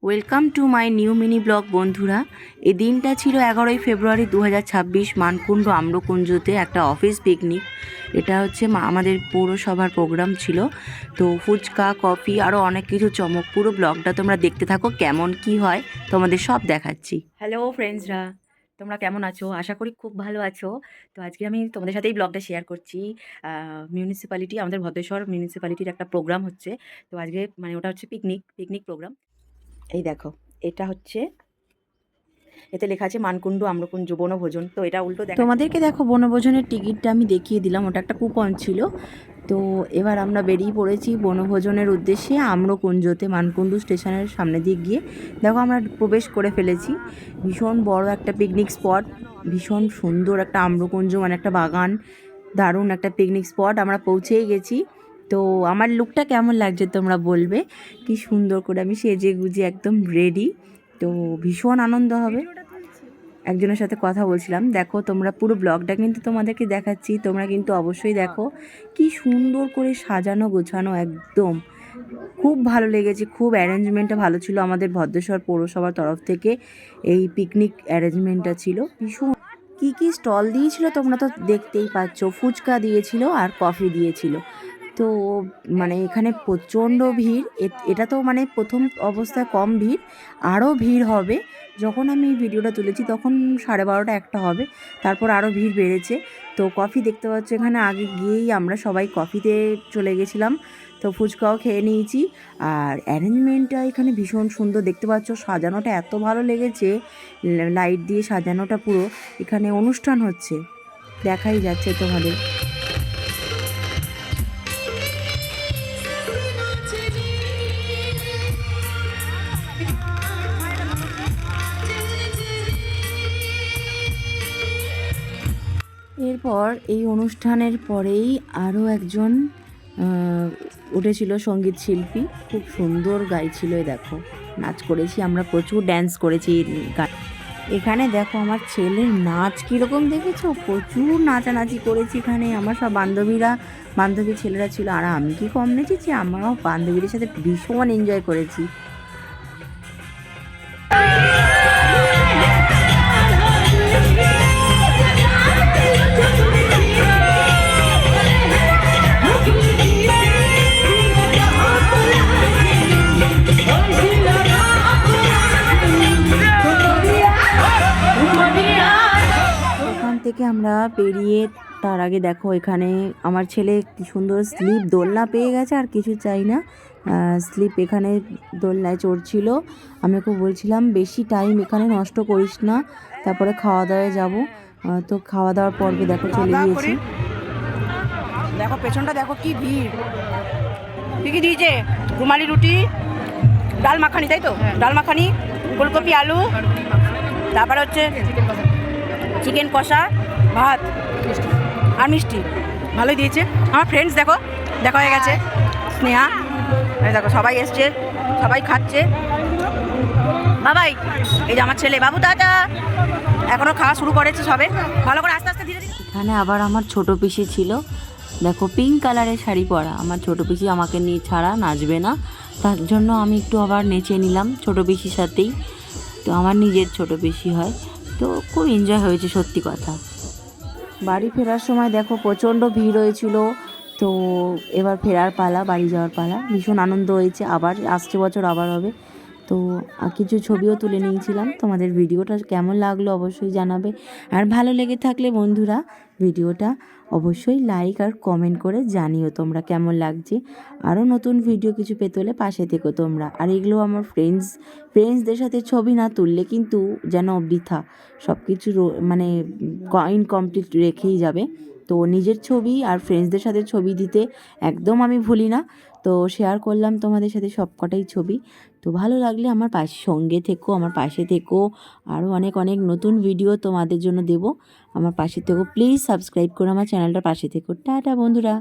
Welcome to my new mini blog বন্ধুরা। এই দিনটা ছিল 11ই ফেব্রুয়ারি 2026, মানকুণ্ড আম্রকুঞ্জতে একটা অফিস পিকনিক। এটা হচ্ছে আমাদের পৌরসভার প্রোগ্রাম ছিল। তো ফুচকা, কফি আরও অনেক কিছু চমক। পুরো ব্লগটা তোমরা দেখতে থাকো, কেমন কি হয় তোমাদের সব দেখাচ্ছি। হ্যালো ফ্রেন্ডসরা, তোমরা কেমন আছো? আশা করি খুব ভালো আছো। তো আজকে আমি তোমাদের সাথে এই ব্লগটা শেয়ার করছি। মিউনিসিপ্যালিটি, আমাদের ভদ্রেশ্বর মিউনিসিপ্যালিটির একটা প্রোগ্রাম হচ্ছে। তো আজকে মানে ওটা হচ্ছে পিকনিক প্রোগ্রাম। এই দেখো, এটা হচ্ছে, এতে লেখা আছে মানকুণ্ড আম্রকুঞ্জ বনভোজন। তো এটা উল্টো তোমাদেরকে দেখো, বনভোজনের টিকিটটা আমি দেখিয়ে দিলাম, ওটা একটা কুপন ছিল। তো এবার আমরা বেরিয়ে পড়েছি বনভোজনের উদ্দেশ্যে আম্রকুঞ্জতে। মানকুণ্ড স্টেশনের সামনে দিয়ে গিয়ে দেখো আমরা প্রবেশ করে ফেলেছি। ভীষণ বড় একটা পিকনিক স্পট, ভীষণ সুন্দর একটা আম্রকুঞ্জ, মানে একটা বাগান, দারুণ একটা পিকনিক স্পট। আমরা পৌঁছেই গেছি। তো আমার লুকটা কেমন লাগছে তোমরা বলবে। কি সুন্দর করে আমি সেজে গুজে একদম রেডি। তো ভীষণ আনন্দ হবে। একজনের সাথে কথা বলছিলাম, দেখো তোমরা পুরো ব্লগটা কিন্তু তোমাদেরকে দেখাচ্ছি, তোমরা কিন্তু অবশ্যই দেখো। কি সুন্দর করে সাজানো গোছানো, একদম খুব ভালো লেগেছে। খুব অ্যারেঞ্জমেন্টটা ভালো ছিল আমাদের ভদ্রেশ্বর পৌরসভার তরফ থেকে। এই পিকনিক অ্যারেঞ্জমেন্টটা ছিল ভীষণ। কী কী স্টল দিয়েছিল তোমরা তো দেখতেই পাচ্ছ। ফুচকা দিয়েছিল আর কফি দিয়েছিল। তো মানে এখানে প্রচণ্ড ভিড়। এটা তো মানে প্রথম অবস্থায় কম ভিড়, আরও ভিড় হবে। যখন আমি ভিডিওটা তুলেছি তখন 12:30 একটা হবে, তারপর আরও ভিড় বেড়েছে। তো কফি দেখতে পাচ্ছ এখানে, আগে গিয়েই আমরা সবাই কফিতে চলে গেছিলাম। তো ফুচকাও খেয়ে নিয়েছি। আর অ্যারেঞ্জমেন্টটা এখানে ভীষণ সুন্দর, দেখতে পাচ্ছ সাজানোটা এত ভালো লেগেছে, লাইট দিয়ে সাজানোটা পুরো। এখানে অনুষ্ঠান হচ্ছে, দেখাই যাচ্ছে তোমাদের। এরপর এই অনুষ্ঠানের পরেই আরও একজন উঠেছিল সঙ্গীত শিল্পী, খুব সুন্দর গাইছিল। দেখো নাচ করেছি আমরা, প্রচুর ড্যান্স করেছি এখানে। দেখো আমার ছেলের নাচ কীরকম দেখেছো, প্রচুর নাচানাচি করেছি এখানে। আমার সব বান্ধবী ছেলেরা ছিল, আর আমি কি কম নেচেছি? আমরাও বান্ধবীদের সাথে ভীষণ এনজয় করেছি। থেকে আমরা বেরিয়ে তার আগে দেখো এখানে আমার ছেলে কি সুন্দর স্লিপ দোলনা পেয়ে গেছে, আর কিছু চাই না। স্লিপ এখানে দোলনায় চড়ছিল। আমি ওকে বলছিলাম বেশি টাইম এখানে নষ্ট করিস না, তারপরে খাওয়া দাওয়ায় যাব। তো খাওয়া দাওয়ার পর্বে দেখো চলে গিয়েছি। দেখো পেছনটা দেখো কি ভিড়। কি দিয়েছে? রুমালি রুটি, ডাল মাখানি, তাই তো? ডাল মাখানি, ফুলকপি আলু, তারপরে হচ্ছে চিকেন কষা, ভাত আর মিষ্টি। ভালোই দিয়েছে। আমার ফ্রেন্ডস দেখো দেখা হয়ে গেছে, স্নেহা, দেখো সবাই এসছে, সবাই খাচ্ছে। বাবাই, এই যে আমার ছেলে বাবু, দাদা এখনও খাওয়া শুরু করেছে সবে, ভালো করে আস্তে আস্তে ধীরে ধীরে। এখানে আবার আমার ছোট পিসি ছিল, দেখো পিঙ্ক কালারের শাড়ি পরা। আমার ছোট পিসি আমাকে নিয়ে ছাড়া নাচবে না, তার জন্য আমি একটু আবার নেচে নিলাম ছোট পিসির সাথেই। তো আমার নিজের ছোট পিসি হয়। তো খুব এনজয় হয়েছে সত্যি কথা। বাড়ি ফেরার সময় দেখো প্রচণ্ড ভিড় হয়েছিল। তো এবার ফেরার পালা, বাড়ি যাওয়ার পালা। ভীষণ আনন্দ হয়েছে, আবার আসছে বছর আবার হবে। তো কিছু ছবিও তুলে নিয়েছিলাম। তোমাদের ভিডিওটা কেমন লাগলো অবশ্যই জানাবে, আর ভালো লেগে থাকলে বন্ধুরা ভিডিওটা অবশ্যই লাইক আর কমেন্ট করে জানিও তোমরা কেমন লাগছে। আরও নতুন ভিডিও কিছু পেতে হলে পাশে থেকো তোমরা। আর এগুলো আমার ফ্রেন্ডসদের সাথে ছবি না তুললে কিন্তু যেন বৃথা, সব কিছু মানে ইনকমপ্লিট রেখেই যাবে। তো নিজের ছবি আর ফ্রেন্ডসদের সাথে ছবি দিতে একদম আমি ভুলি না। তো শেয়ার করলাম তোমাদের সাথে সব কটাই ছবি। তো ভালো লাগলে আমার সঙ্গে থেকো, আমার পাশে থেকো। আরও অনেক অনেক নতুন ভিডিও তোমাদের জন্য দেব, আমার পাশে থেকো। প্লিজ সাবস্ক্রাইব করে আমার চ্যানেলটার পাশে থেকো। টাটা বন্ধুরা।